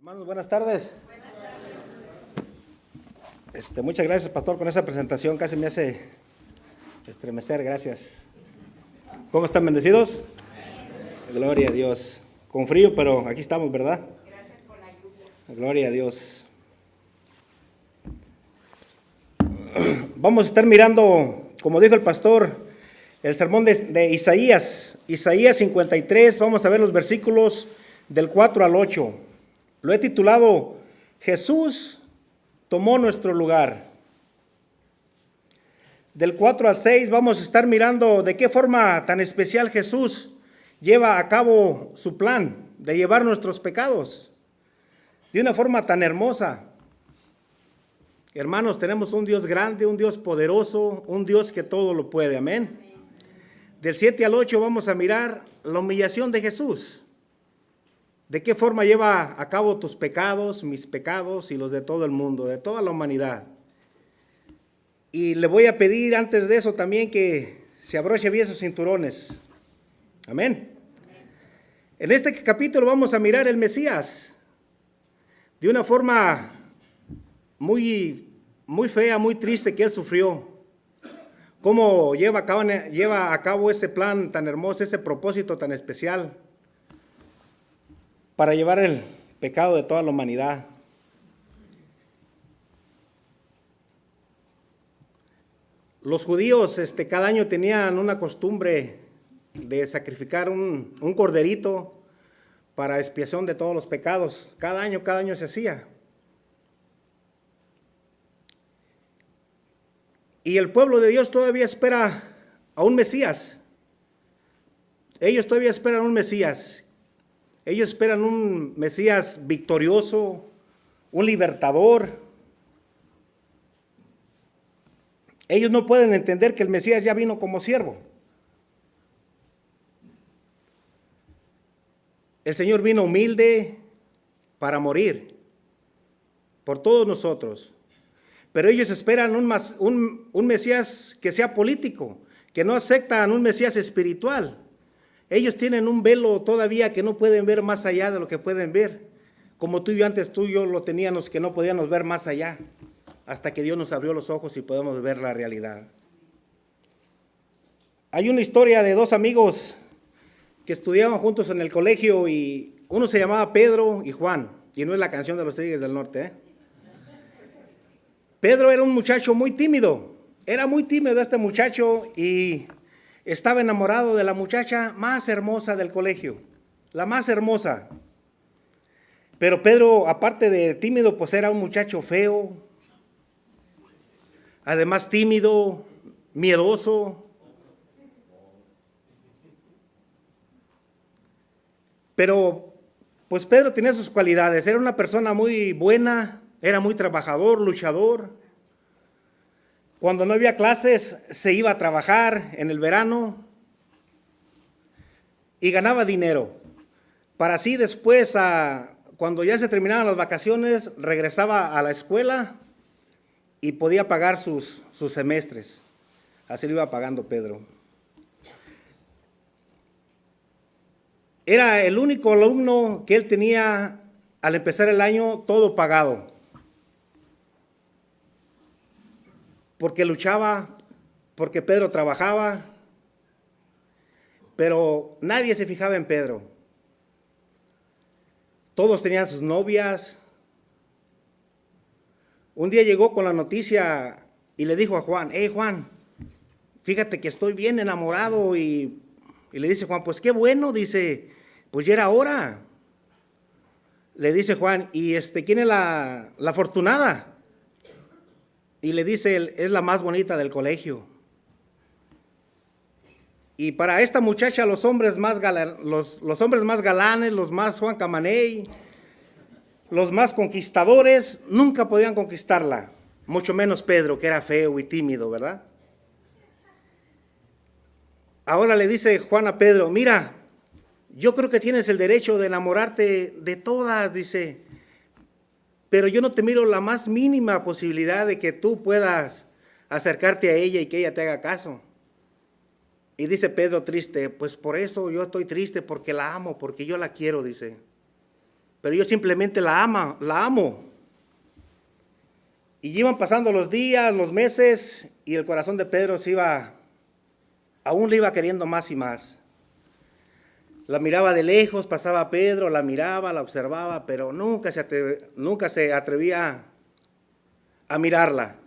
Hermanos, buenas tardes. Muchas gracias, pastor, con esa presentación casi me hace estremecer, gracias. ¿Cómo están, bendecidos? Gloria a Dios. Con frío, pero aquí estamos, ¿verdad? Gracias por la lluvia. Gloria a Dios. Vamos a estar mirando, como dijo el pastor, el sermón de Isaías 53. Vamos a ver los versículos del 4 al 8. Lo he titulado Jesús tomó nuestro lugar. Del 4 al 6 vamos a estar mirando de qué forma tan especial Jesús lleva a cabo su plan de llevar nuestros pecados. De una forma tan hermosa. Hermanos, tenemos un Dios grande, un Dios poderoso, un Dios que todo lo puede. Amén. Del 7 al 8 vamos a mirar la humillación de Jesús. ¿De qué forma lleva a cabo tus pecados, mis pecados y los de todo el mundo, de toda la humanidad? Y le voy a pedir antes de eso también que se abroche bien sus cinturones. Amén. En este capítulo vamos a mirar el Mesías de una forma muy fea, muy triste que él sufrió. Cómo lleva a cabo ese plan tan hermoso, ese propósito tan especial para llevar el pecado de toda la humanidad. Los judíos cada año tenían una costumbre de sacrificar un corderito para expiación de todos los pecados. Cada año se hacía. Y el pueblo de Dios todavía espera a un Mesías. Ellos todavía esperan a un Mesías. Ellos esperan un Mesías victorioso, un libertador. Ellos no pueden entender que el Mesías ya vino como siervo. El Señor vino humilde para morir por todos nosotros. Pero ellos esperan un Mesías que sea político, que no aceptan un Mesías espiritual. Ellos tienen un velo todavía que no pueden ver más allá de lo que pueden ver. Como tú y yo lo teníamos, que no podíamos ver más allá, hasta que Dios nos abrió los ojos y podemos ver la realidad. Hay una historia de dos amigos que estudiaban juntos en el colegio y uno se llamaba Pedro y Juan, y no es la canción de los Tigres del Norte, ¿eh? Pedro era un muchacho muy tímido, era muy tímido este muchacho y estaba enamorado de la muchacha más hermosa del colegio, la más hermosa. Pero Pedro, aparte de tímido, pues era un muchacho feo, además tímido, miedoso. Pero pues Pedro tenía sus cualidades, era una persona muy buena, era muy trabajador, luchador. Cuando no había clases, se iba a trabajar en el verano y ganaba dinero. Para así después, cuando ya se terminaban las vacaciones, regresaba a la escuela y podía pagar sus semestres. Así lo iba pagando Pedro. Era el único alumno que él tenía al empezar el año todo pagado. Porque luchaba, porque Pedro trabajaba, pero nadie se fijaba en Pedro. Todos tenían sus novias. Un día llegó con la noticia y le dijo a Juan, hey Juan, fíjate que estoy bien enamorado. Y le dice Juan, pues qué bueno, dice, pues ya era hora. Le dice Juan, ¿y quién es la afortunada? Y le dice él, es la más bonita del colegio. Y para esta muchacha los hombres más galanes, los más Juan Camaney, los más conquistadores, nunca podían conquistarla. Mucho menos Pedro, que era feo y tímido, ¿verdad? Ahora le dice Juan a Pedro, mira, yo creo que tienes el derecho de enamorarte de todas, dice, pero yo no te miro la más mínima posibilidad de que tú puedas acercarte a ella y que ella te haga caso. Y dice Pedro triste, pues por eso yo estoy triste, porque la amo, porque yo la quiero, dice. pero yo simplemente la amo. Y iban pasando los días, los meses, y el corazón de Pedro aún le iba queriendo más y más. La miraba de lejos, pasaba a Pedro, la miraba, la observaba, pero nunca se atrevía a mirarla.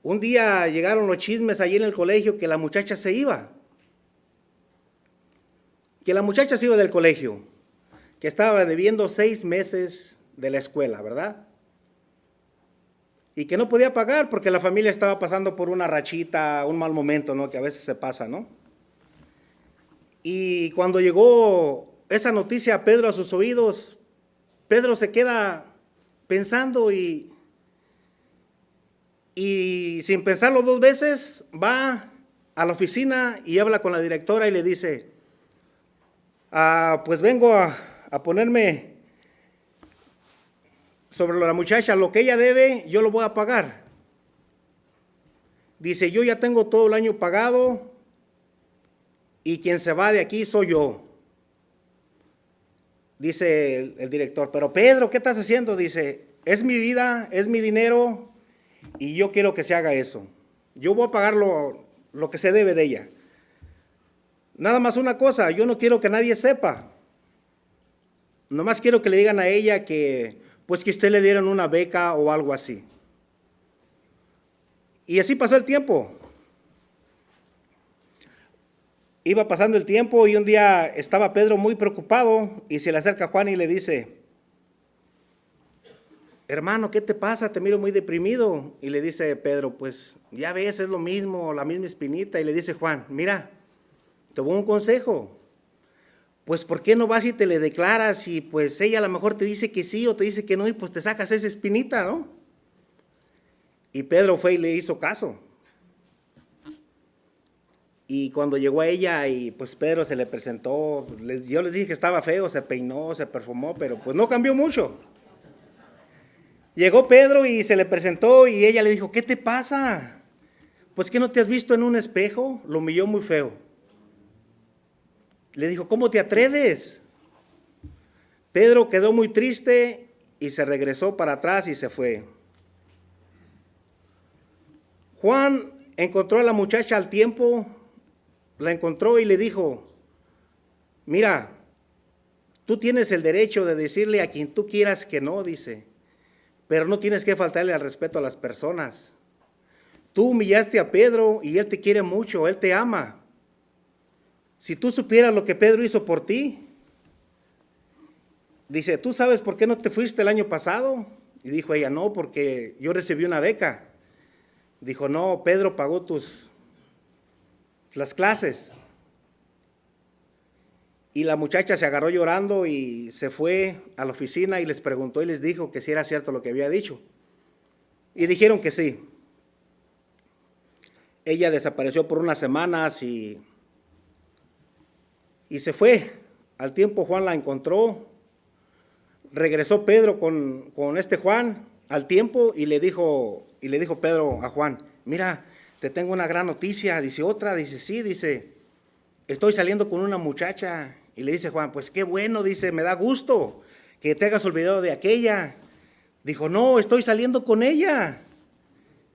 Un día llegaron los chismes allí en el colegio que la muchacha se iba. Que la muchacha se iba del colegio, que estaba debiendo 6 meses de la escuela, ¿verdad? Y que no podía pagar porque la familia estaba pasando por una rachita, un mal momento, ¿no? Que a veces se pasa, ¿no? Y cuando llegó esa noticia a Pedro a sus oídos, Pedro se queda pensando y sin pensarlo 2 veces va a la oficina y habla con la directora y le dice, pues vengo a ponerme sobre la muchacha, lo que ella debe, yo lo voy a pagar. Dice, yo ya tengo todo el año pagado y quien se va de aquí soy yo. Dice el director, pero Pedro, ¿qué estás haciendo? Dice, es mi vida, es mi dinero y yo quiero que se haga eso. Yo voy a pagar lo que se debe de ella. Nada más una cosa, yo no quiero que nadie sepa. Nomás quiero que le digan a ella que usted le dieron una beca o algo así. Y así pasó el tiempo. Iba pasando el tiempo y un día estaba Pedro muy preocupado y se le acerca a Juan y le dice, hermano, ¿qué te pasa? Te miro muy deprimido. Y le dice Pedro, pues ya ves, es lo mismo, la misma espinita. Y le dice Juan, mira, te doy un consejo. Pues ¿por qué no vas y te le declaras y pues ella a lo mejor te dice que sí o te dice que no y pues te sacas esa espinita, ¿no? Y Pedro fue y le hizo caso. Y cuando llegó a ella y pues Pedro se le presentó, yo les dije que estaba feo, se peinó, se perfumó, pero pues no cambió mucho. Llegó Pedro y se le presentó y ella le dijo, ¿qué te pasa? Pues ¿que no te has visto en un espejo? Lo humilló muy feo. Le dijo, ¿cómo te atreves? Pedro quedó muy triste y se regresó para atrás y se fue. Juan encontró a la muchacha al tiempo, la encontró y le dijo, mira, tú tienes el derecho de decirle a quien tú quieras que no, dice, pero no tienes que faltarle al respeto a las personas. Tú humillaste a Pedro y él te quiere mucho, él te ama. Si tú supieras lo que Pedro hizo por ti, dice, ¿tú sabes por qué no te fuiste el año pasado? Y dijo ella, no, porque yo recibí una beca. Dijo, no, Pedro pagó las clases. Y la muchacha se agarró llorando y se fue a la oficina y les preguntó y les dijo que si era cierto lo que había dicho. Y dijeron que sí. Ella desapareció por unas semanas y se fue. Al tiempo Juan la encontró. Regresó Pedro con este Juan al tiempo y le dijo Pedro a Juan, mira, te tengo una gran noticia. Dice, otra, dice, sí, dice, estoy saliendo con una muchacha. Y le dice Juan, pues qué bueno, dice, me da gusto que te hagas olvidado de aquella. Dijo, no, estoy saliendo con ella.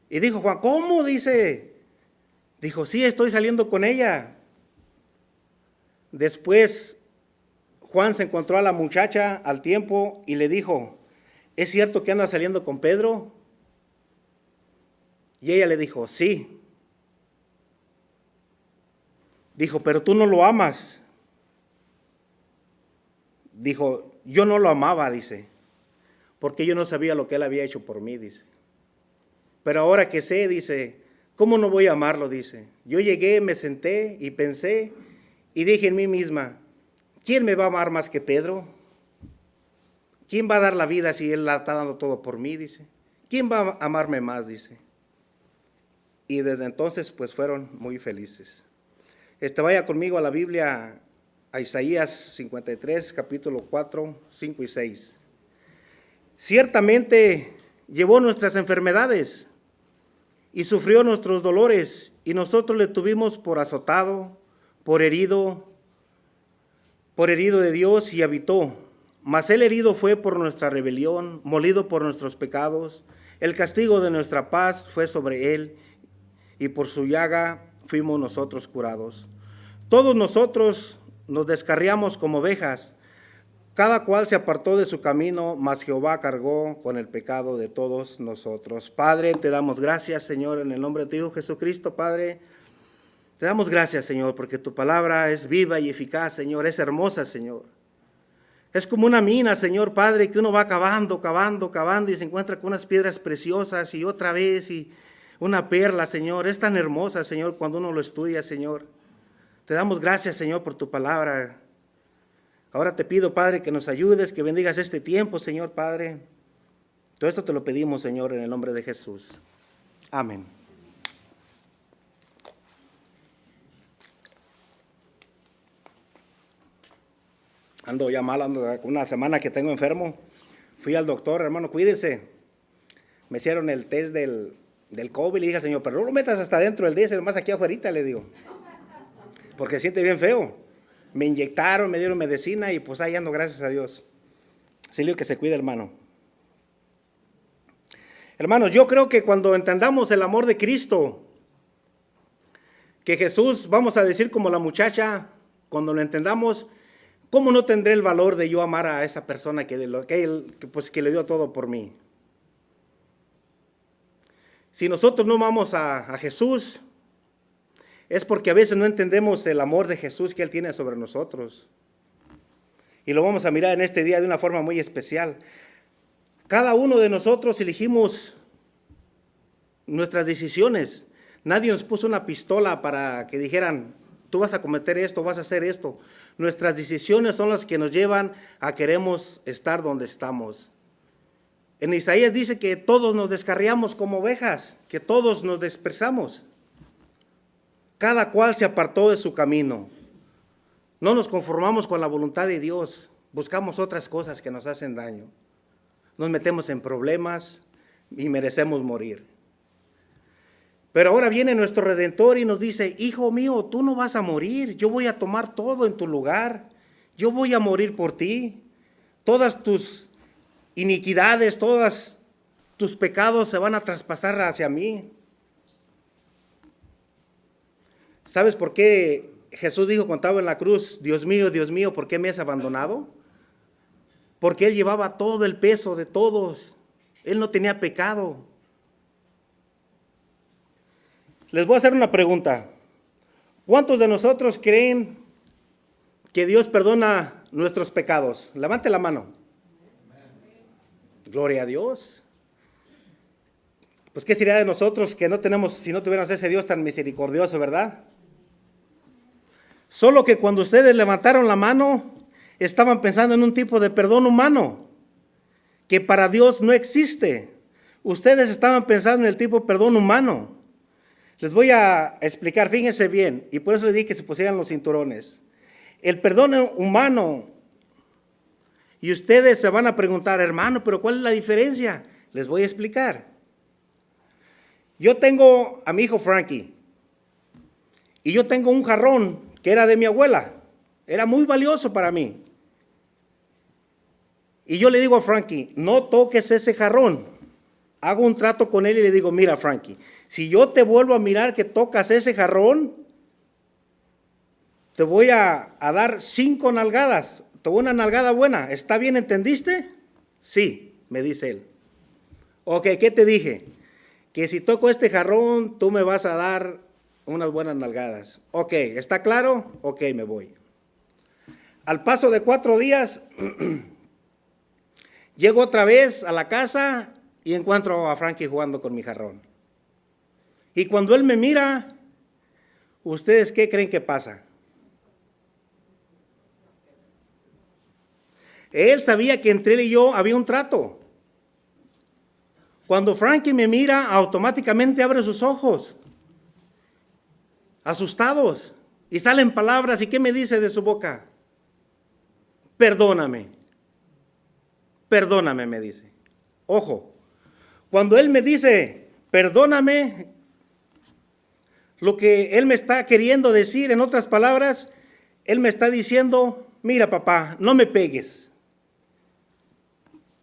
Y dijo Juan, ¿cómo? Dice, dijo, sí, estoy saliendo con ella. Después Juan se encontró a la muchacha al tiempo y le dijo, ¿es cierto que andas saliendo con Pedro? Y ella le dijo, sí. Dijo, pero tú no lo amas. Dijo, yo no lo amaba, dice, porque yo no sabía lo que él había hecho por mí, dice. Pero ahora que sé, dice, ¿cómo no voy a amarlo? Dice, yo llegué, me senté y pensé y dije en mí misma, ¿quién me va a amar más que Pedro? ¿Quién va a dar la vida si él la está dando todo por mí? Dice, ¿quién va a amarme más? Dice. Y desde entonces pues fueron muy felices. Vaya conmigo a la Biblia, a Isaías 53, capítulo 4, 5 y 6. Ciertamente llevó nuestras enfermedades y sufrió nuestros dolores, y nosotros le tuvimos por azotado, por herido de Dios y habitó Mas Él herido fue por nuestra rebelión, molido por nuestros pecados. El castigo de nuestra paz fue sobre Él, y por su llaga fuimos nosotros curados. Todos nosotros nos descarriamos como ovejas, cada cual se apartó de su camino, mas Jehová cargó con el pecado de todos nosotros. Padre, te damos gracias, Señor, en el nombre de tu Hijo Jesucristo, Padre. Te damos gracias, Señor, porque tu palabra es viva y eficaz, Señor, es hermosa, Señor. Es como una mina, Señor, Padre, que uno va cavando, cavando, cavando y se encuentra con unas piedras preciosas y otra vez y una perla, Señor. Es tan hermosa, Señor, cuando uno lo estudia, Señor. Te damos gracias, Señor, por tu palabra. Ahora te pido, Padre, que nos ayudes, que bendigas este tiempo, Señor, Padre. Todo esto te lo pedimos, Señor, en el nombre de Jesús. Amén. Ando ya mal, ando una semana que tengo enfermo. Fui al doctor, hermano, cuídese. Me hicieron el test del COVID. Le dije, Señor, pero no lo metas hasta dentro del diésel, más aquí afuera, le digo. Porque se siente bien feo. Me inyectaron, me dieron medicina y pues ahí ando, gracias a Dios. Sí, le digo que se cuide, hermano. Hermanos, yo creo que cuando entendamos el amor de Cristo, que Jesús, vamos a decir como la muchacha, cuando lo entendamos, ¿cómo no tendré el valor de yo amar a esa persona que le dio todo por mí? Si nosotros no amamos a Jesús, es porque a veces no entendemos el amor de Jesús que Él tiene sobre nosotros. Y lo vamos a mirar en este día de una forma muy especial. Cada uno de nosotros elegimos nuestras decisiones. Nadie nos puso una pistola para que dijeran, tú vas a cometer esto, vas a hacer esto. Nuestras decisiones son las que nos llevan a queremos estar donde estamos. En Isaías dice que todos nos descarriamos como ovejas, que todos nos dispersamos. Cada cual se apartó de su camino. No nos conformamos con la voluntad de Dios. Buscamos otras cosas que nos hacen daño. Nos metemos en problemas y merecemos morir. Pero ahora viene nuestro Redentor y nos dice, hijo mío, tú no vas a morir. Yo voy a tomar todo en tu lugar. Yo voy a morir por ti. Todas tus iniquidades, todos tus pecados se van a traspasar hacia mí. ¿Sabes por qué Jesús dijo cuando estaba en la cruz, Dios mío, ¿por qué me has abandonado? Porque Él llevaba todo el peso de todos. Él no tenía pecado. Les voy a hacer una pregunta. ¿Cuántos de nosotros creen que Dios perdona nuestros pecados? Levante la mano. Gloria a Dios. Pues ¿qué sería de nosotros que no tenemos, si no tuviéramos ese Dios tan misericordioso, verdad? Solo que cuando ustedes levantaron la mano, estaban pensando en un tipo de perdón humano, que para Dios no existe. Ustedes estaban pensando en el tipo de perdón humano. Les voy a explicar, fíjense bien, y por eso les dije que se pusieran los cinturones. El perdón humano, y ustedes se van a preguntar, hermano, pero ¿cuál es la diferencia? Les voy a explicar. Yo tengo a mi hijo Frankie, y yo tengo un jarrón que era de mi abuela, era muy valioso para mí. Y yo le digo a Frankie, no toques ese jarrón. Hago un trato con él y le digo, mira Frankie, si yo te vuelvo a mirar que tocas ese jarrón, te voy a dar 5 nalgadas, te voy una nalgada buena. ¿Está bien, entendiste? Sí, me dice él. Ok, ¿qué te dije? Que si toco este jarrón, tú me vas a dar unas buenas nalgadas. Ok, ¿está claro? Ok, me voy. Al paso de 4 días, llego otra vez a la casa y encuentro a Frankie jugando con mi jarrón. Y cuando él me mira, ¿ustedes qué creen que pasa? Él sabía que entre él y yo había un trato. Cuando Frankie me mira, automáticamente abre sus ojos, asustados, y salen palabras. ¿Y qué me dice de su boca? Perdóname. Perdóname, me dice. Ojo, cuando él me dice, perdóname, lo que él me está queriendo decir, en otras palabras, él me está diciendo, mira papá, no me pegues.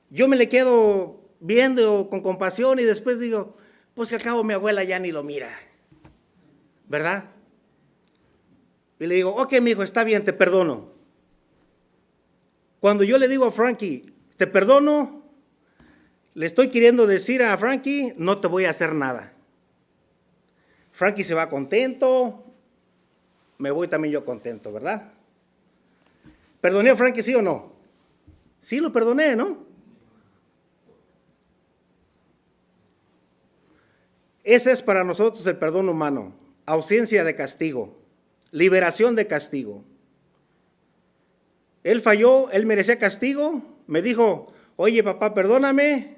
yo me le quedo viendo con compasión y después digo, pues que al cabo mi abuela ya ni lo mira, ¿verdad? Y le digo, ok, mijo, está bien, te perdono. Cuando yo le digo a Frankie, te perdono, le estoy queriendo decir a Frankie, no te voy a hacer nada. Frankie se va contento, me voy también yo contento, ¿verdad? ¿Perdoné a Frankie, sí o no? Sí lo perdoné, ¿no? Ese es para nosotros el perdón humano, ausencia de castigo, liberación de castigo. Él falló, él merecía castigo, me dijo, oye papá, perdóname,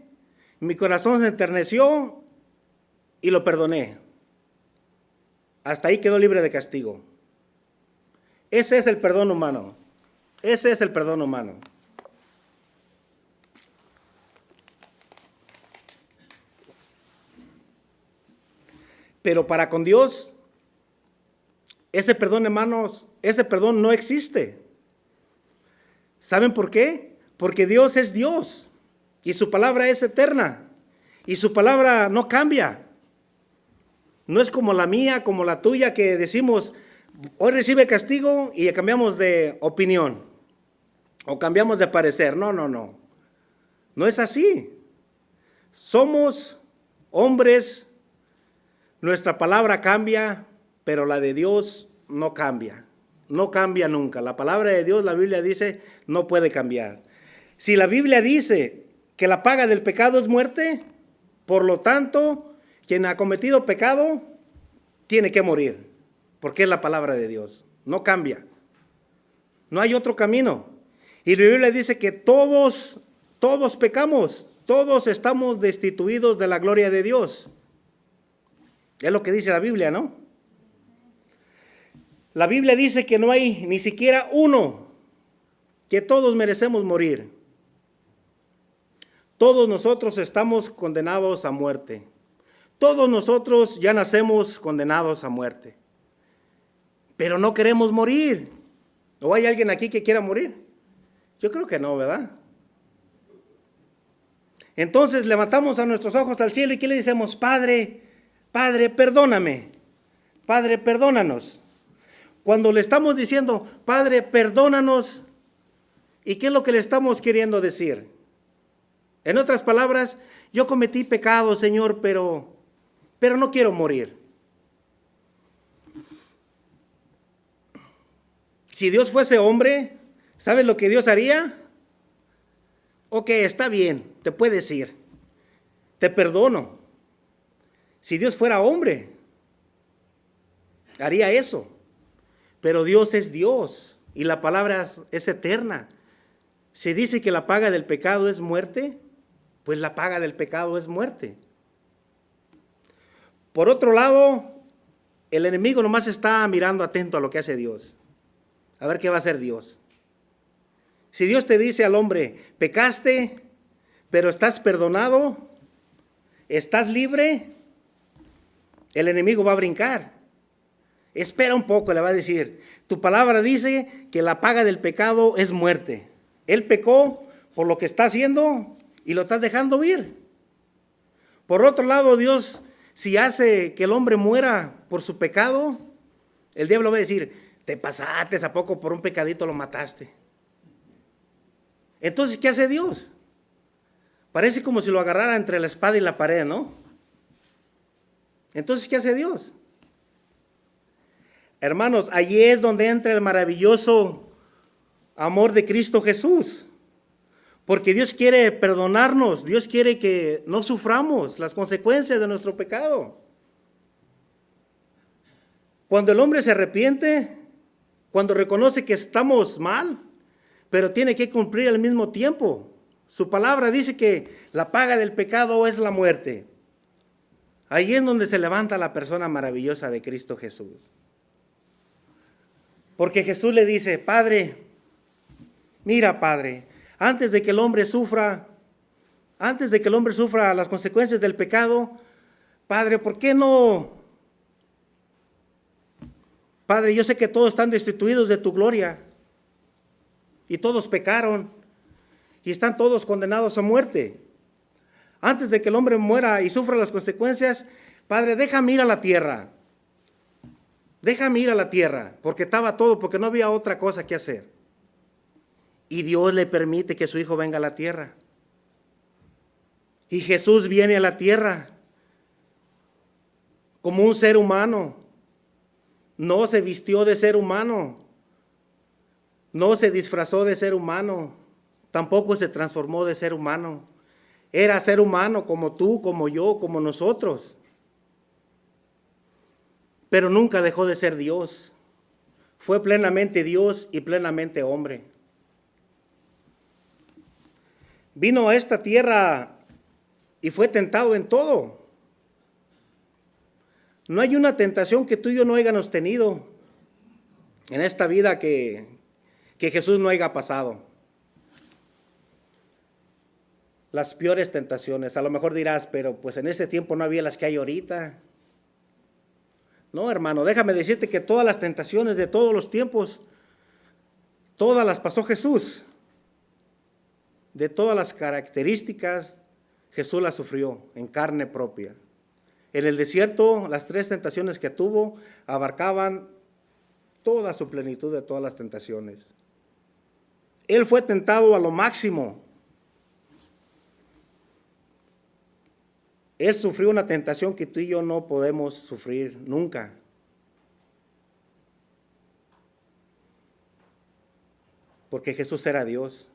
mi corazón se enterneció y lo perdoné. Hasta ahí quedó libre de castigo. Ese es el perdón humano, ese es el perdón humano. Pero para con Dios, ese perdón, hermanos, ese perdón no existe. ¿Saben por qué? Porque Dios es Dios y su palabra es eterna y su palabra no cambia. No es como la mía, como la tuya, que decimos, hoy recibe castigo y cambiamos de opinión o cambiamos de parecer. No, no, no. No es así. Somos hombres, nuestra palabra cambia, pero la de Dios no cambia. No cambia nunca. La palabra de Dios, la Biblia dice, no puede cambiar. Si la Biblia dice que la paga del pecado es muerte, por lo tanto, quien ha cometido pecado tiene que morir, porque es la palabra de Dios. No cambia. No hay otro camino. Y la Biblia dice que todos pecamos, todos estamos destituidos de la gloria de Dios. Es lo que dice la Biblia, ¿no? La Biblia dice que no hay ni siquiera uno, que todos merecemos morir. Todos nosotros estamos condenados a muerte. Todos nosotros ya nacemos condenados a muerte. Pero no queremos morir. ¿O hay alguien aquí que quiera morir? Yo creo que no, ¿verdad? Entonces levantamos a nuestros ojos al cielo y ¿qué le decimos? Padre, Padre, perdóname. Padre, perdónanos. Cuando le estamos diciendo, Padre, perdónanos, ¿y qué es lo que le estamos queriendo decir? En otras palabras, yo cometí pecado, Señor, pero no quiero morir. Si Dios fuese hombre, ¿sabes lo que Dios haría? Ok, está bien, te puedes ir. Te perdono. Si Dios fuera hombre, haría eso. Pero Dios es Dios y la palabra es eterna. Se dice que la paga del pecado es muerte, pues la paga del pecado es muerte. Por otro lado, el enemigo nomás está mirando atento a lo que hace Dios. A ver qué va a hacer Dios. Si Dios te dice al hombre, pecaste, pero estás perdonado, estás libre, el enemigo va a brincar. Espera un poco, le va a decir, tu palabra dice que la paga del pecado es muerte. Él pecó por lo que está haciendo y lo estás dejando ir. Por otro lado, Dios, si hace que el hombre muera por su pecado, el diablo va a decir, te pasaste, ¿a poco por un pecadito lo mataste? Entonces, ¿qué hace Dios? Parece como si lo agarrara entre la espada y la pared, ¿no? Entonces, ¿qué hace Dios? Hermanos, allí es donde entra el maravilloso amor de Cristo Jesús. Porque Dios quiere perdonarnos, Dios quiere que no suframos las consecuencias de nuestro pecado. Cuando el hombre se arrepiente, cuando reconoce que estamos mal, pero tiene que cumplir al mismo tiempo. Su palabra dice que la paga del pecado es la muerte. Ahí es donde se levanta la persona maravillosa de Cristo Jesús. Porque Jesús le dice, Padre, mira, Padre, antes de que el hombre sufra las consecuencias del pecado, Padre, ¿por qué no? Padre, yo sé que todos están destituidos de tu gloria y todos pecaron. y están todos condenados a muerte. Antes de que el hombre muera y sufra las consecuencias, Padre, déjame ir a la tierra. Déjame ir a la tierra, porque estaba todo, porque no había otra cosa que hacer. Y Dios le permite que su Hijo venga a la tierra. Y Jesús viene a la tierra como un ser humano. No se vistió de ser humano. No se disfrazó de ser humano. Tampoco se transformó de ser humano. Era ser humano como tú, como yo, como nosotros. Pero nunca dejó de ser Dios. Fue plenamente Dios y plenamente hombre. Vino a esta tierra y fue tentado en todo. No hay una tentación que tú y yo no hayamos tenido en esta vida que Jesús no haya pasado. Las peores tentaciones, a lo mejor dirás, pero pues en ese tiempo no había las que hay ahorita. No, hermano, déjame decirte que todas las tentaciones de todos los tiempos, todas las pasó Jesús. De todas las características, Jesús las sufrió en carne propia. En el desierto, las 3 tentaciones que tuvo abarcaban toda su plenitud de todas las tentaciones. Él fue tentado a lo máximo. Él sufrió una tentación que tú y yo no podemos sufrir nunca. Porque Jesús era Dios.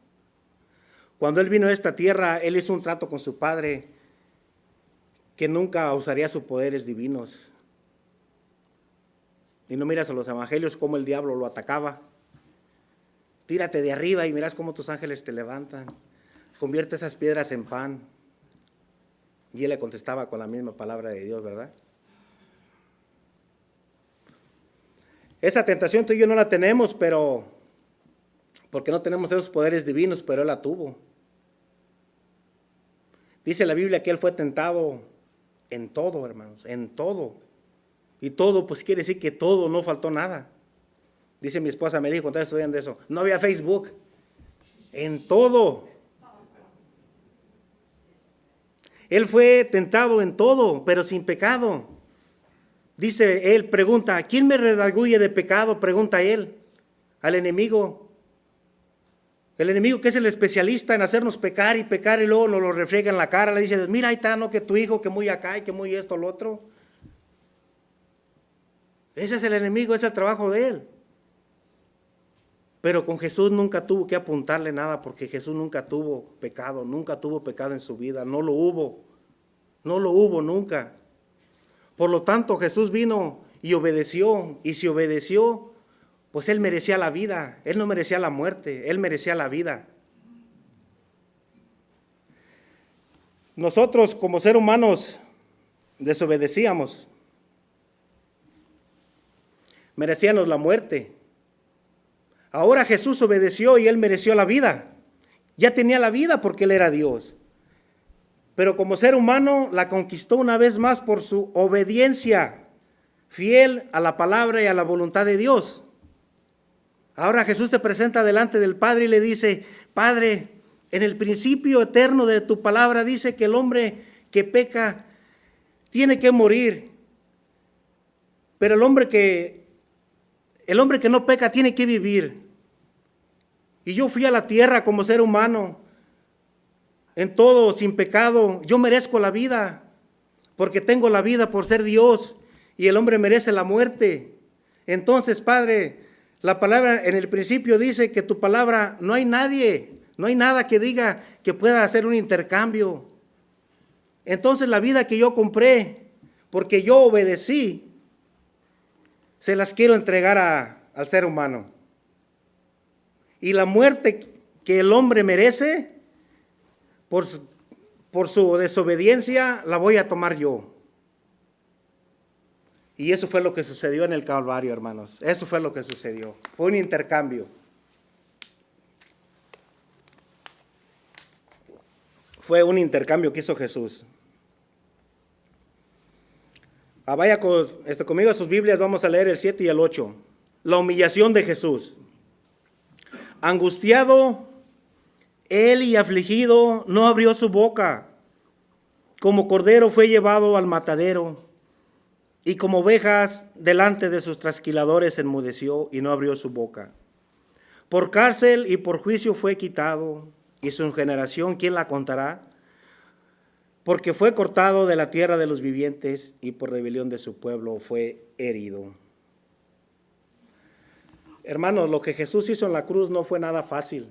Cuando Él vino a esta tierra, Él hizo un trato con su Padre que nunca usaría sus poderes divinos. Y no miras a los evangelios cómo el diablo lo atacaba. Tírate de arriba y miras cómo tus ángeles te levantan. Convierte esas piedras en pan. Y Él le contestaba con la misma palabra de Dios, ¿verdad? Esa tentación tú y yo no la tenemos, pero porque no tenemos esos poderes divinos, pero Él la tuvo. Dice la Biblia que Él fue tentado en todo, hermanos, en todo. Y todo, pues quiere decir que todo, no faltó nada. Dice mi esposa, me dijo, cuando estaba estudiando eso, no había Facebook. En todo. Él fue tentado en todo, pero sin pecado. Dice él, pregunta, ¿quién me redarguye de pecado? Pregunta él al enemigo. El enemigo que es el especialista en hacernos pecar y luego nos lo refriega en la cara. Le dice, mira, ahí está, no, que tu hijo, que muy acá y que muy esto, lo otro. Ese es el enemigo, ese es el trabajo de él. Pero con Jesús nunca tuvo que apuntarle nada, porque Jesús nunca tuvo pecado en su vida, no lo hubo nunca. Por lo tanto, Jesús vino y obedeció, y si obedeció, pues Él merecía la vida, Él no merecía la muerte, Él merecía la vida. Nosotros como seres humanos desobedecíamos, merecíamos la muerte. Ahora Jesús obedeció y Él mereció la vida. Ya tenía la vida porque Él era Dios. Pero como ser humano la conquistó una vez más por su obediencia fiel a la palabra y a la voluntad de Dios. Ahora Jesús se presenta delante del Padre y le dice, Padre, en el principio eterno de tu palabra dice que el hombre que peca tiene que morir. Pero el hombre que no peca tiene que vivir. Y yo fui a la tierra como ser humano, en todo, sin pecado. Yo merezco la vida, porque tengo la vida por ser Dios, y el hombre merece la muerte. Entonces, Padre, la palabra en el principio dice que tu palabra, no hay nada que diga que pueda hacer un intercambio. Entonces la vida que yo compré, porque yo obedecí, se las quiero entregar al ser humano. Y la muerte que el hombre merece por su desobediencia la voy a tomar yo. Y eso fue lo que sucedió en el Calvario, hermanos. Eso fue lo que sucedió. Fue un intercambio. Fue un intercambio que hizo Jesús. Vaya conmigo a sus Biblias, vamos a leer el 7 y el 8. La humillación de Jesús. Angustiado Él y afligido no abrió su boca. Como cordero fue llevado al matadero, y como ovejas delante de sus trasquiladores enmudeció y no abrió su boca. Por cárcel y por juicio fue quitado, y su generación, ¿quién la contará? Porque fue cortado de la tierra de los vivientes, y por rebelión de su pueblo fue herido. Hermanos, lo que Jesús hizo en la cruz no fue nada fácil.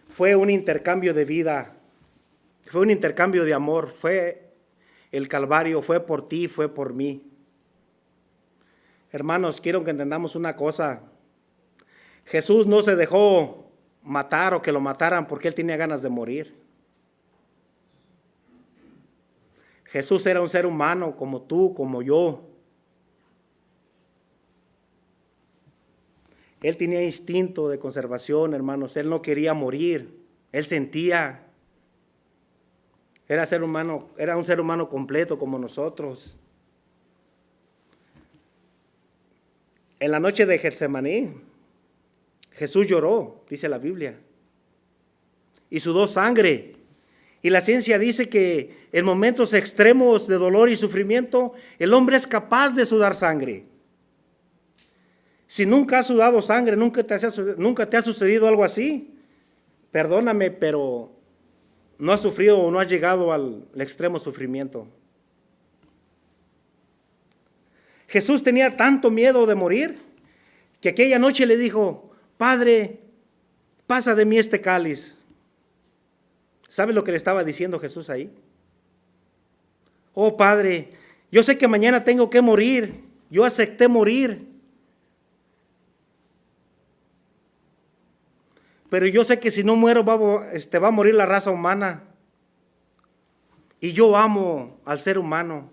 Fue un intercambio de vida, fue un intercambio de amor, fue el Calvario, fue por ti, fue por mí. Hermanos, quiero que entendamos una cosa. Jesús no se dejó matar o que lo mataran porque él tenía ganas de morir. Jesús era un ser humano como tú, como yo. Él tenía instinto de conservación, hermanos. Él no quería morir. Él sentía. Era un ser humano completo como nosotros. En la noche de Getsemaní, Jesús lloró, dice la Biblia, y sudó sangre. Y la ciencia dice que en momentos extremos de dolor y sufrimiento, el hombre es capaz de sudar sangre. Si nunca has sudado sangre, nunca te ha sucedido algo así, perdóname, pero no has sufrido o no has llegado al extremo sufrimiento. Jesús tenía tanto miedo de morir que aquella noche le dijo: Padre, pasa de mí este cáliz. ¿Sabe lo que le estaba diciendo Jesús ahí? Oh Padre, yo sé que mañana tengo que morir. Yo acepté morir. Pero yo sé que si no muero va a morir la raza humana. Y yo amo al ser humano.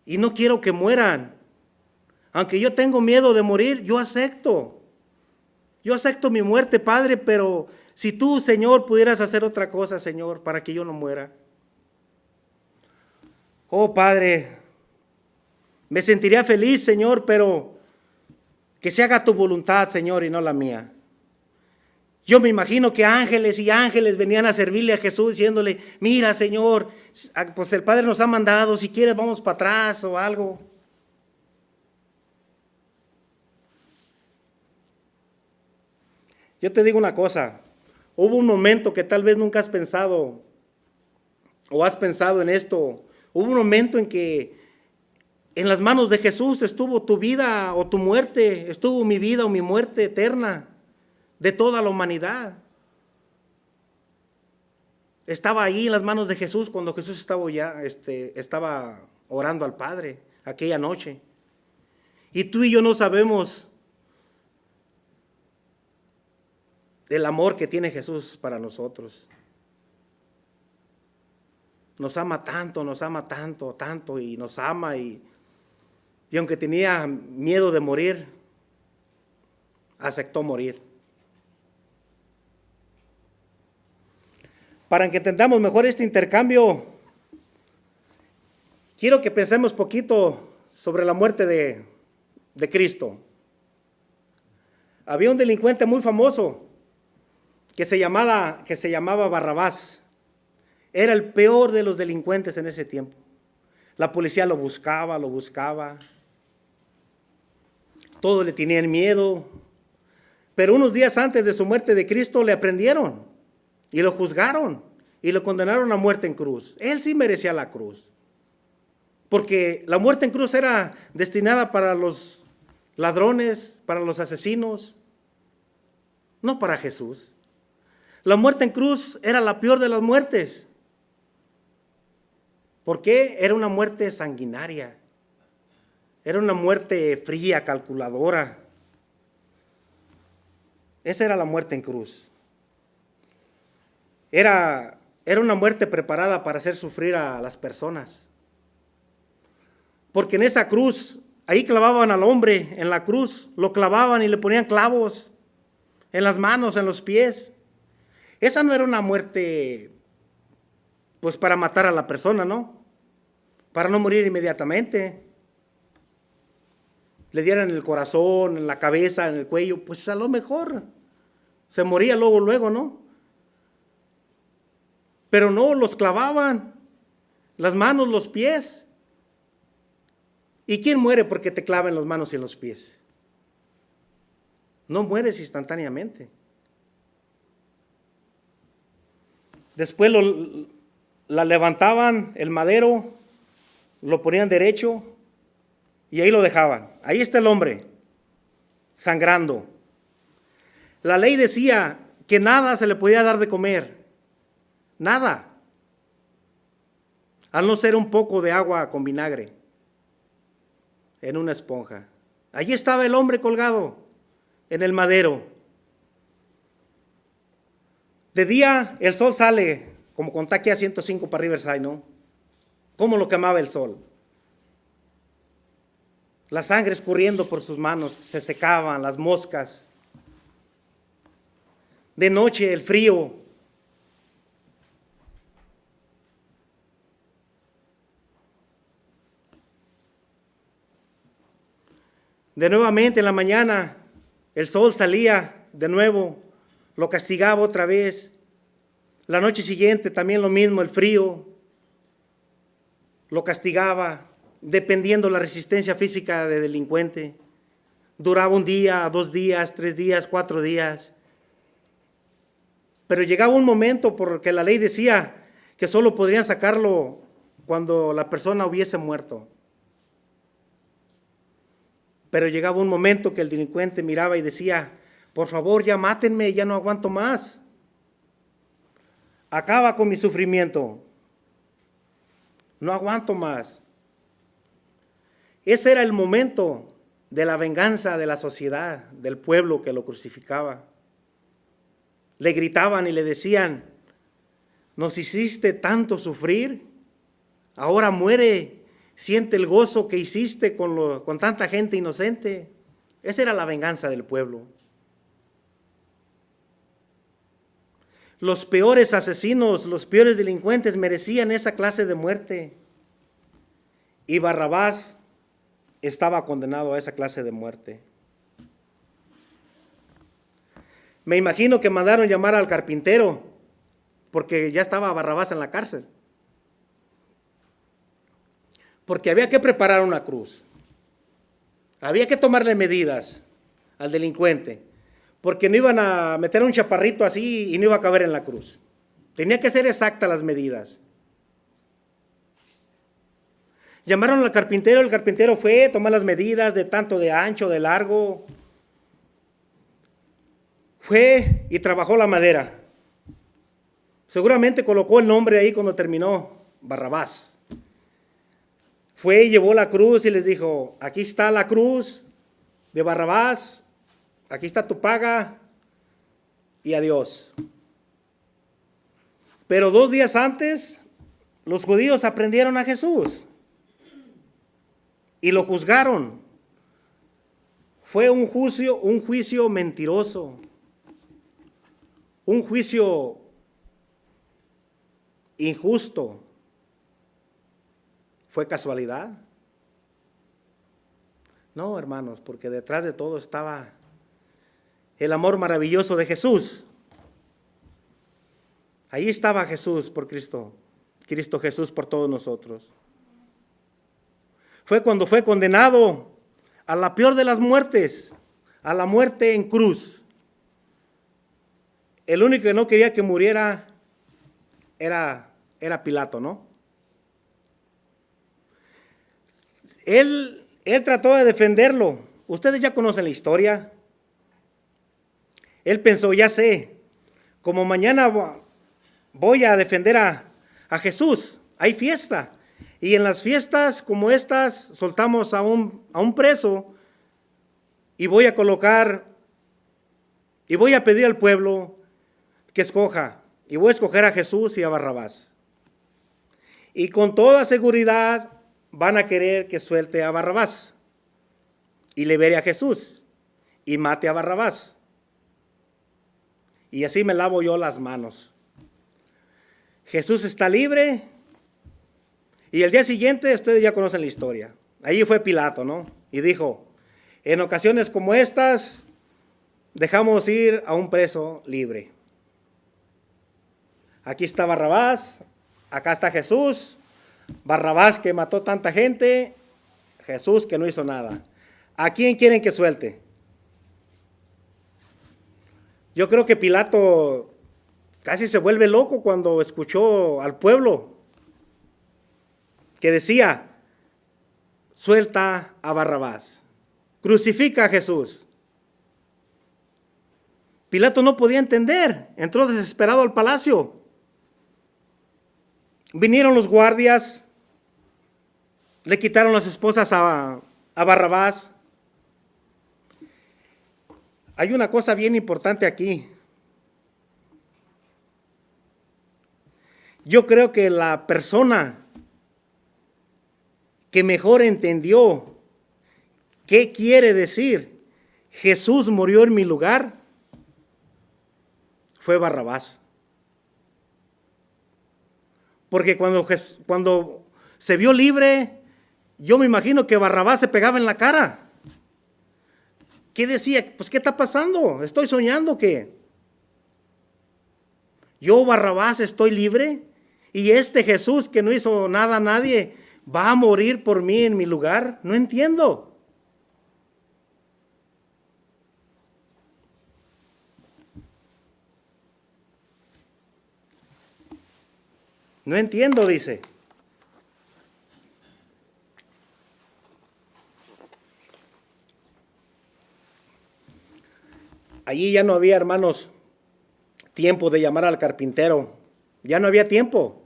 Y no quiero que mueran. Aunque yo tengo miedo de morir, yo acepto. Yo acepto mi muerte, Padre, pero si tú, Señor, pudieras hacer otra cosa, Señor, para que yo no muera. Oh, Padre, me sentiría feliz, Señor, pero que se haga tu voluntad, Señor, y no la mía. Yo me imagino que ángeles y ángeles venían a servirle a Jesús diciéndole: mira, Señor, pues el Padre nos ha mandado, si quieres vamos para atrás o algo. Yo te digo una cosa, hubo un momento que tal vez nunca has pensado o has pensado en esto. Hubo un momento en que en las manos de Jesús estuvo tu vida o tu muerte, estuvo mi vida o mi muerte eterna de toda la humanidad. Estaba ahí en las manos de Jesús cuando Jesús estaba orando al Padre aquella noche. Y tú y yo no sabemos el amor que tiene Jesús para nosotros. Nos ama tanto, tanto, y nos ama, y aunque tenía miedo de morir, aceptó morir. Para que entendamos mejor este intercambio, quiero que pensemos poquito sobre la muerte de Cristo. Había un delincuente muy famoso que se llamaba Barrabás. Era el peor de los delincuentes en ese tiempo. La policía lo buscaba. Todos le tenían miedo. Pero unos días antes de su muerte de Cristo le aprendieron y lo juzgaron y lo condenaron a muerte en cruz. Él sí merecía la cruz, porque la muerte en cruz era destinada para los ladrones, para los asesinos, no para Jesús. La muerte en cruz era la peor de las muertes. ¿Por qué? Era una muerte sanguinaria. Era una muerte fría, calculadora. Esa era la muerte en cruz. Era una muerte preparada para hacer sufrir a las personas. Porque en esa cruz, ahí clavaban al hombre, en la cruz, lo clavaban y le ponían clavos en las manos, en los pies. Esa no era una muerte, pues para matar a la persona, ¿no? Para no morir inmediatamente. Le dieran en el corazón, en la cabeza, en el cuello, pues a lo mejor Se moría luego, ¿no? Pero no, los clavaban, las manos, los pies. ¿Y quién muere porque te clavan las manos y los pies? No mueres instantáneamente. Después la levantaban, el madero, lo ponían derecho y ahí lo dejaban. Ahí está el hombre, sangrando. La ley decía que nada se le podía dar de comer, nada, al no ser un poco de agua con vinagre en una esponja. Allí estaba el hombre colgado en el madero. De día el sol sale, como conté aquí a 105 para Riverside, ¿no? ¿Cómo lo quemaba el sol? La sangre escurriendo por sus manos, se secaban las moscas. De noche el frío. De nuevamente en la mañana el sol salía de nuevo, lo castigaba otra vez. La noche siguiente también lo mismo, el frío lo castigaba, dependiendo la resistencia física del delincuente. Duraba un día, 2 días, 3 días, 4 días. Pero llegaba un momento porque la ley decía que solo podrían sacarlo cuando la persona hubiese muerto. Pero llegaba un momento que el delincuente miraba y decía, por favor, ya mátenme, ya no aguanto más. Acaba con mi sufrimiento. No aguanto más. Ese era el momento de la venganza de la sociedad, del pueblo que lo crucificaba. Le gritaban y le decían, nos hiciste tanto sufrir, ahora muere, siente el gozo que hiciste con tanta gente inocente. Esa era la venganza del pueblo. Los peores asesinos, los peores delincuentes merecían esa clase de muerte. Y Barrabás estaba condenado a esa clase de muerte. Me imagino que mandaron llamar al carpintero, porque ya estaba Barrabás en la cárcel. Porque había que preparar una cruz. Había que tomarle medidas al delincuente, porque no iban a meter un chaparrito así y no iba a caber en la cruz. Tenía que ser exactas las medidas. Llamaron al carpintero, el carpintero fue, tomó las medidas de tanto de ancho, de largo. Fue y trabajó la madera. Seguramente colocó el nombre ahí cuando terminó, Barrabás. Fue y llevó la cruz y les dijo, aquí está la cruz de Barrabás, aquí está tu paga y adiós. Pero 2 días antes, los judíos aprendieron a Jesús y lo juzgaron. Fue un juicio mentiroso, un juicio injusto. ¿Fue casualidad? No, hermanos, porque detrás de todo estaba el amor maravilloso de Jesús. Ahí estaba Jesús por Cristo, Cristo Jesús por todos nosotros. Fue cuando fue condenado a la peor de las muertes, a la muerte en cruz. El único que no quería que muriera era Pilato, ¿no? Él trató de defenderlo. Ustedes ya conocen la historia. Él pensó, ya sé, como mañana voy a defender a Jesús, hay fiesta. Y en las fiestas como estas soltamos a un preso y voy a colocar y voy a pedir al pueblo que escoja. Y voy a escoger a Jesús y a Barrabás. Y con toda seguridad van a querer que suelte a Barrabás y libere a Jesús y mate a Barrabás. Y así me lavo yo las manos. Jesús está libre y el día siguiente ustedes ya conocen la historia. Allí fue Pilato, ¿no? Y dijo, en ocasiones como estas dejamos ir a un preso libre. Aquí está Barrabás, acá está Jesús. Barrabás que mató tanta gente, Jesús que no hizo nada. ¿A quién quieren que suelte? Yo creo que Pilato casi se vuelve loco cuando escuchó al pueblo que decía, suelta a Barrabás, crucifica a Jesús. Pilato no podía entender, entró desesperado al palacio. Vinieron los guardias, le quitaron las esposas a Barrabás. Hay una cosa bien importante aquí. Yo creo que la persona que mejor entendió qué quiere decir Jesús murió en mi lugar fue Barrabás. Porque cuando se vio libre, yo me imagino que Barrabás se pegaba en la cara. ¿Qué decía? Pues, ¿qué está pasando? ¿Estoy soñando qué? Yo, Barrabás, estoy libre y este Jesús que no hizo nada a nadie va a morir por mí en mi lugar. No entiendo. No entiendo, dice. Allí ya no había, hermanos, tiempo de llamar al carpintero. Ya no había tiempo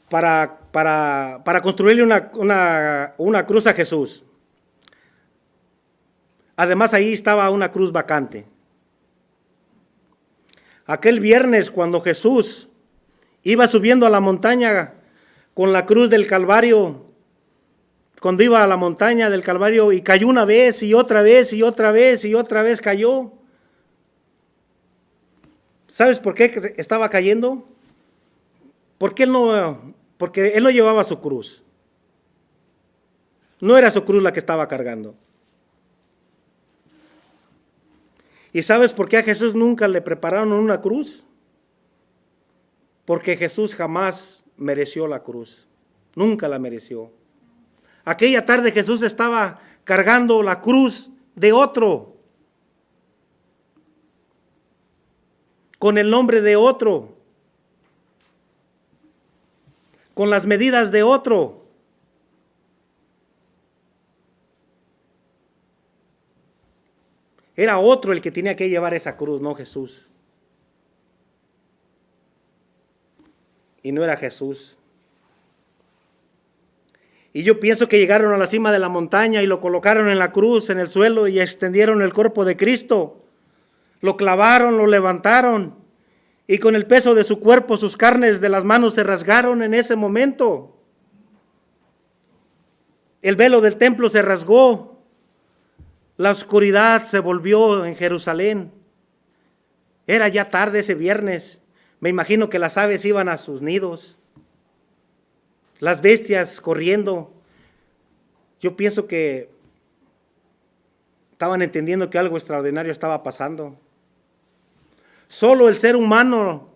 para construirle una cruz a Jesús. Además, ahí estaba una cruz vacante. Aquel viernes, cuando Jesús iba subiendo a la montaña con la cruz del Calvario, cuando iba a la montaña del Calvario y cayó una vez y otra vez y otra vez y otra vez cayó. ¿Sabes por qué estaba cayendo? Porque él no llevaba su cruz. No era su cruz la que estaba cargando. ¿Y sabes por qué a Jesús nunca le prepararon una cruz? Porque Jesús jamás mereció la cruz. Nunca la mereció. Aquella tarde Jesús estaba cargando la cruz de otro, con el nombre de otro, con las medidas de otro. Era otro el que tenía que llevar esa cruz, no Jesús. Y no era Jesús. Y yo pienso que llegaron a la cima de la montaña y lo colocaron en la cruz, en el suelo, y extendieron el cuerpo de Cristo. Lo clavaron, lo levantaron, y con el peso de su cuerpo, sus carnes de las manos se rasgaron en ese momento. El velo del templo se rasgó. La oscuridad se volvió en Jerusalén. Era ya tarde ese viernes. Me imagino que las aves iban a sus nidos. Las bestias corriendo. Yo pienso que estaban entendiendo que algo extraordinario estaba pasando. Solo el ser humano,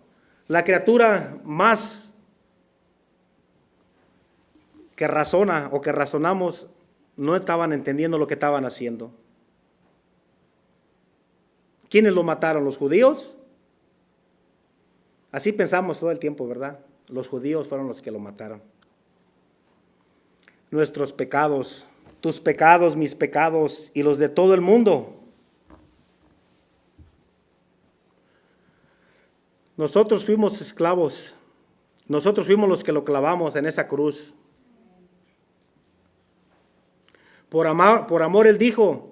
la criatura más que razona o que razonamos, no estaban entendiendo lo que estaban haciendo. ¿Quiénes lo mataron? ¿Los judíos? Así pensamos todo el tiempo, ¿verdad? Los judíos fueron los que lo mataron. Nuestros pecados, tus pecados, mis pecados y los de todo el mundo. Nosotros fuimos esclavos. Nosotros fuimos los que lo clavamos en esa cruz. Por amor Él dijo,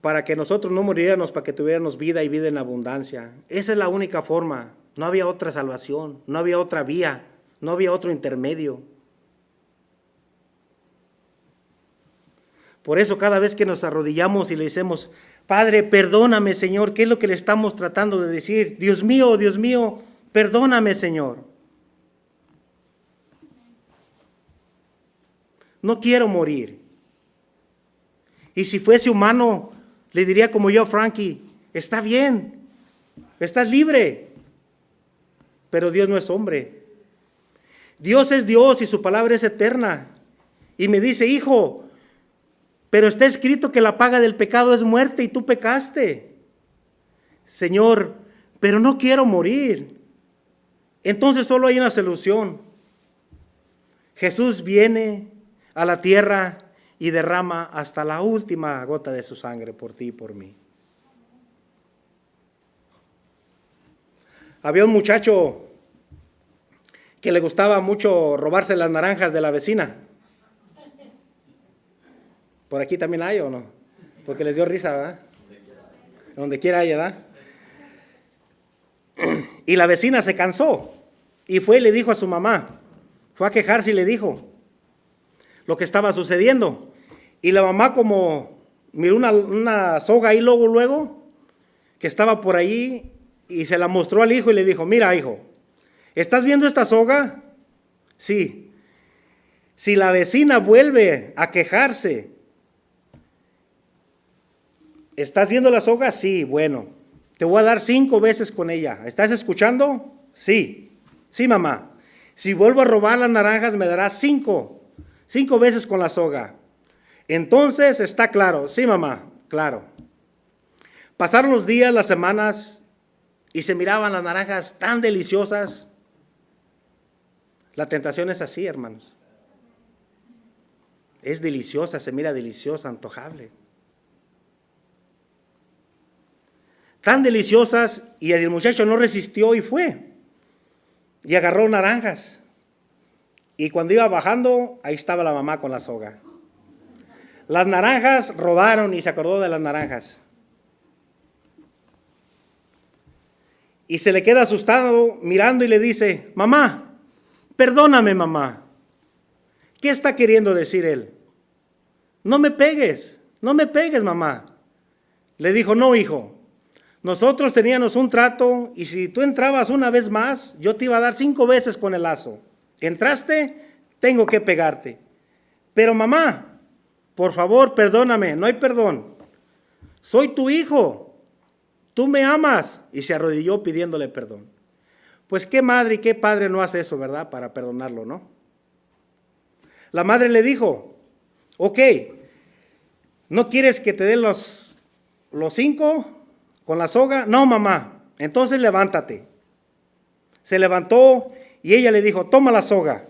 para que nosotros no muriéramos, para que tuviéramos vida y vida en abundancia. Esa es la única forma. No había otra salvación, no había otra vía, no había otro intermedio. Por eso cada vez que nos arrodillamos y le decimos, Padre, perdóname, Señor, ¿qué es lo que le estamos tratando de decir? Dios mío, perdóname, Señor. No quiero morir. Y si fuese humano, le diría como yo a Frankie, está bien, estás libre. Pero Dios no es hombre. Dios es Dios y su palabra es eterna. Y me dice, hijo, pero está escrito que la paga del pecado es muerte y tú pecaste. Señor, pero no quiero morir. Entonces solo hay una solución. Jesús viene a la tierra y derrama hasta la última gota de su sangre por ti y por mí. Había un muchacho que le gustaba mucho robarse las naranjas de la vecina. ¿Por aquí también hay o no? Porque les dio risa, ¿verdad? Donde quiera hay, ¿verdad? Y la vecina se cansó y fue y le dijo a su mamá, fue a quejarse y le dijo lo que estaba sucediendo. Y la mamá, como miró una soga ahí luego, que estaba por ahí, y se la mostró al hijo y le dijo, mira hijo, ¿estás viendo esta soga? Sí. Si la vecina vuelve a quejarse, ¿estás viendo la soga? Sí, bueno, te voy a dar 5 veces con ella. ¿Estás escuchando? Sí. Sí, mamá. Si vuelvo a robar las naranjas, me darás 5 veces con la soga. Entonces, está claro. Sí, mamá, claro. Pasaron los días, las semanas, y se miraban las naranjas tan deliciosas. La tentación es así, hermanos. Es deliciosa, se mira deliciosa, antojable. Tan deliciosas, y el muchacho no resistió y fue. Y agarró naranjas. Y cuando iba bajando, ahí estaba la mamá con la soga. Las naranjas rodaron y se acordó de las naranjas. Y se le queda asustado mirando y le dice, mamá, perdóname mamá. ¿Qué está queriendo decir él? No me pegues mamá. Le dijo, no hijo, nosotros teníamos un trato y si tú entrabas una vez más, yo te iba a dar 5 veces con el lazo. Entraste, tengo que pegarte. Pero mamá, por favor, perdóname, no hay perdón. Soy tu hijo, tú me amas. Y se arrodilló pidiéndole perdón. Pues qué madre y qué padre no hace eso, ¿verdad? Para perdonarlo, ¿no? La madre le dijo, ok, ¿no quieres que te dé los 5 con la soga? No, mamá, entonces levántate. Se levantó y ella le dijo, toma la soga.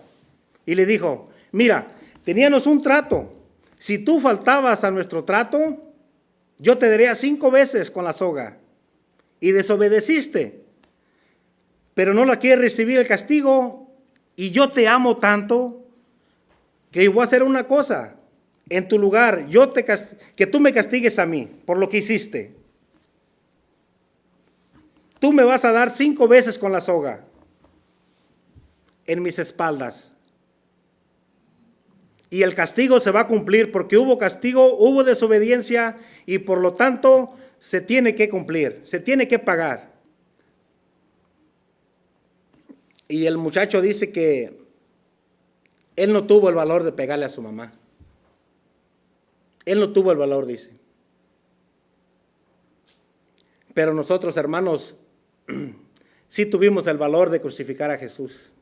Y le dijo, mira, teníamos un trato. Si tú faltabas a nuestro trato, yo te daría 5 veces con la soga. Y desobedeciste. Pero no la quieres recibir el castigo. Y yo te amo tanto que voy a hacer una cosa. En tu lugar, que tú me castigues a mí por lo que hiciste. Tú me vas a dar 5 veces con la soga en mis espaldas. Y el castigo se va a cumplir porque hubo castigo, hubo desobediencia y por lo tanto se tiene que cumplir, se tiene que pagar. Y el muchacho dice que él no tuvo el valor de pegarle a su mamá. Él no tuvo el valor, dice. Pero nosotros, hermanos, sí tuvimos el valor de crucificar a Jesús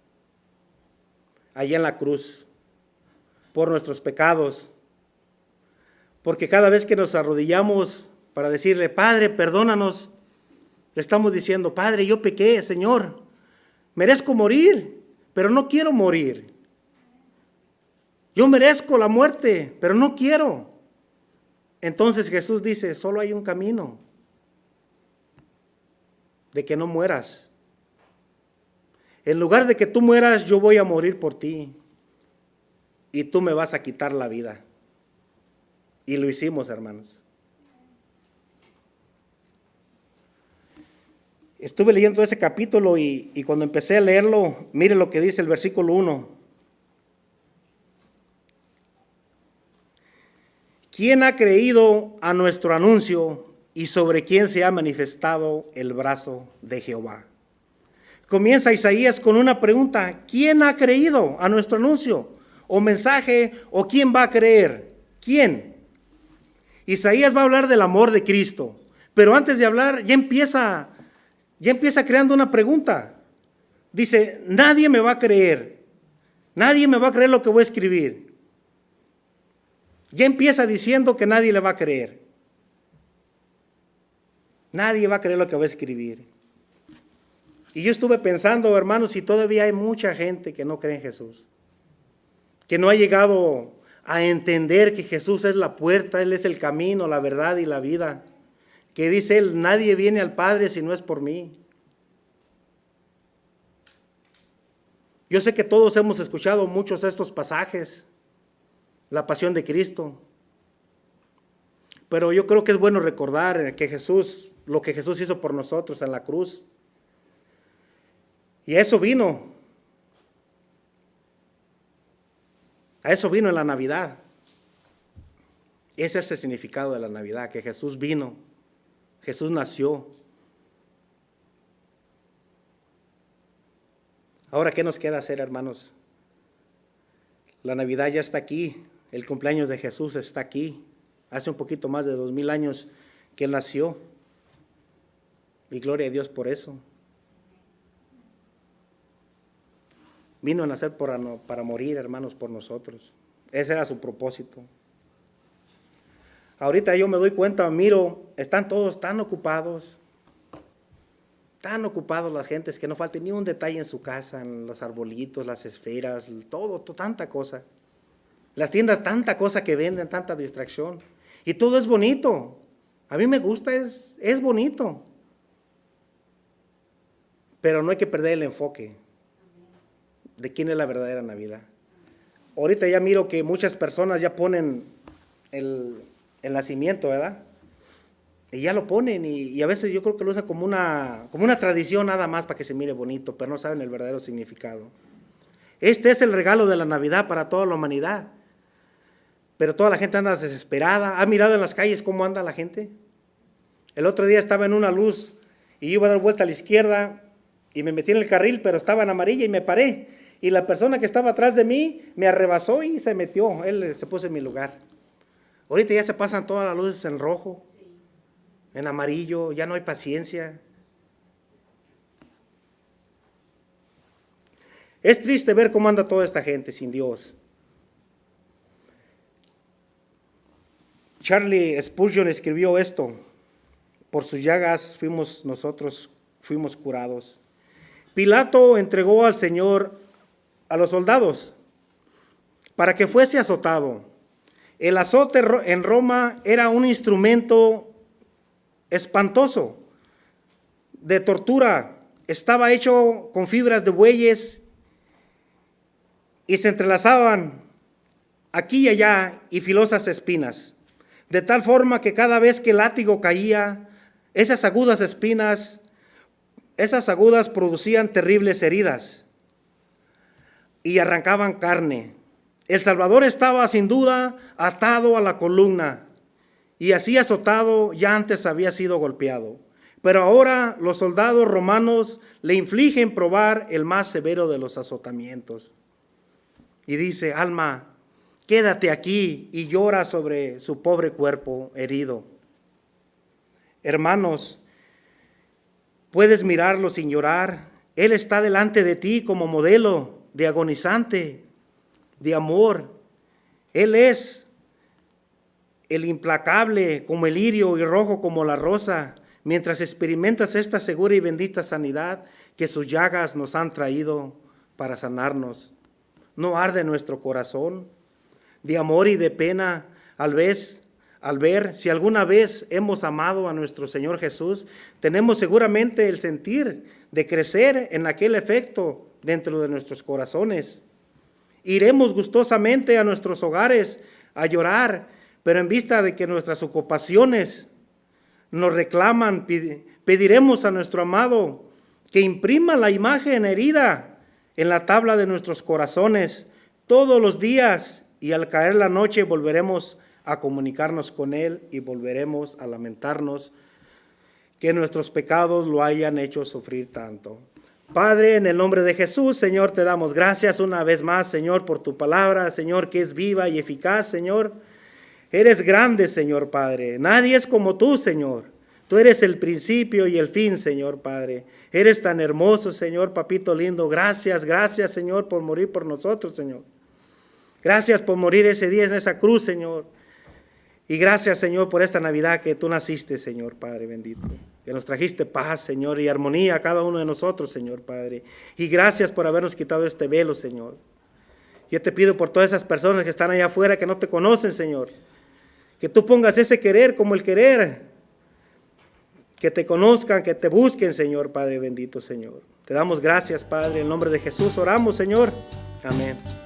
allí en la cruz por nuestros pecados. Porque cada vez que nos arrodillamos para decirle, Padre, perdónanos, le estamos diciendo, Padre, yo pequé, Señor, merezco morir, pero no quiero morir. Yo merezco la muerte, pero no quiero. Entonces Jesús dice, solo hay un camino de que no mueras. En lugar de que tú mueras, yo voy a morir por ti. Y tú me vas a quitar la vida. Y lo hicimos, hermanos. Estuve leyendo ese capítulo y cuando empecé a leerlo, mire lo que dice el versículo 1. ¿Quién ha creído a nuestro anuncio y sobre quién se ha manifestado el brazo de Jehová? Comienza Isaías con una pregunta. ¿Quién ha creído a nuestro anuncio o mensaje o quién va a creer? ¿Quién? Isaías va a hablar del amor de Cristo, pero antes de hablar ya empieza creando una pregunta. Dice, nadie me va a creer lo que voy a escribir. Ya empieza diciendo que nadie le va a creer. Nadie va a creer lo que voy a escribir. Y yo estuve pensando, hermanos, si todavía hay mucha gente que no cree en Jesús, que no ha llegado a entender que Jesús es la puerta, Él es el camino, la verdad y la vida. Que dice Él, nadie viene al Padre si no es por mí. Yo sé que todos hemos escuchado muchos de estos pasajes, la pasión de Cristo, pero yo creo que es bueno recordar que Jesús, lo que Jesús hizo por nosotros en la cruz, y a eso vino en la Navidad. Ese es el significado de la Navidad, que Jesús vino, Jesús nació. Ahora, ¿qué nos queda hacer, hermanos? La Navidad ya está aquí, el cumpleaños de Jesús está aquí. Hace un poquito más de 2000 años que Él nació. Y gloria a Dios por eso. Vino a nacer para morir, hermanos, por nosotros. Ese era su propósito. Ahorita yo me doy cuenta, miro, están todos tan ocupados las gentes, que no falte ni un detalle en su casa, en los arbolitos, las esferas, todo, tanta cosa. Las tiendas, tanta cosa que venden, tanta distracción. Y todo es bonito. A mí me gusta, es bonito. Pero no hay que perder el enfoque de quién es la verdadera Navidad. Ahorita ya miro que muchas personas ya ponen el nacimiento, ¿verdad? Y ya lo ponen y a veces yo creo que lo usan como una tradición nada más para que se mire bonito, pero no saben el verdadero significado. Este es el regalo de la Navidad para toda la humanidad. Pero toda la gente anda desesperada. ¿Ha mirado en las calles cómo anda la gente? El otro día estaba en una luz y iba a dar vuelta a la izquierda y me metí en el carril, pero estaba en amarilla y me paré. Y la persona que estaba atrás de mí me arrebasó y se metió. Él se puso en mi lugar. Ahorita ya se pasan todas las luces en rojo, en amarillo, ya no hay paciencia. Es triste ver cómo anda toda esta gente sin Dios. Charles Spurgeon escribió esto: por sus llagas nosotros fuimos curados. Pilato entregó al Señor a los soldados para que fuese azotado. El azote en Roma era un instrumento espantoso de tortura. Estaba hecho con fibras de bueyes y se entrelazaban aquí y allá y filosas espinas, de tal forma que cada vez que el látigo caía, esas agudas producían terribles heridas y arrancaban carne. El Salvador estaba sin duda atado a la columna y así azotado. Ya antes había sido golpeado, pero ahora los soldados romanos le infligen probar el más severo de los azotamientos. Y dice: alma, quédate aquí, y llora sobre su pobre cuerpo herido. Hermanos, puedes mirarlo sin llorar. Él está delante de ti como modelo de agonizante, de amor. Él es el implacable como el lirio y rojo como la rosa, mientras experimentas esta segura y bendita sanidad que sus llagas nos han traído para sanarnos. ¿No arde nuestro corazón de amor y de pena al ver si alguna vez hemos amado a nuestro Señor Jesús? Tenemos seguramente el sentir de crecer en aquel efecto dentro de nuestros corazones. Iremos gustosamente a nuestros hogares a llorar, pero en vista de que nuestras ocupaciones nos reclaman, pediremos a nuestro amado que imprima la imagen herida en la tabla de nuestros corazones todos los días, y al caer la noche volveremos a comunicarnos con Él y volveremos a lamentarnos que nuestros pecados lo hayan hecho sufrir tanto. Padre, en el nombre de Jesús, Señor, te damos gracias una vez más, Señor, por tu palabra, Señor, que es viva y eficaz, Señor. Eres grande, Señor Padre. Nadie es como tú, Señor. Tú eres el principio y el fin, Señor Padre. Eres tan hermoso, Señor, papito lindo. Gracias, gracias, Señor, por morir por nosotros, Señor. Gracias por morir ese día en esa cruz, Señor. Y gracias, Señor, por esta Navidad que tú naciste, Señor Padre bendito. Que nos trajiste paz, Señor, y armonía a cada uno de nosotros, Señor Padre. Y gracias por habernos quitado este velo, Señor. Yo te pido por todas esas personas que están allá afuera que no te conocen, Señor. Que tú pongas ese querer como el querer. Que te conozcan, que te busquen, Señor Padre bendito, Señor. Te damos gracias, Padre. En el nombre de Jesús oramos, Señor. Amén.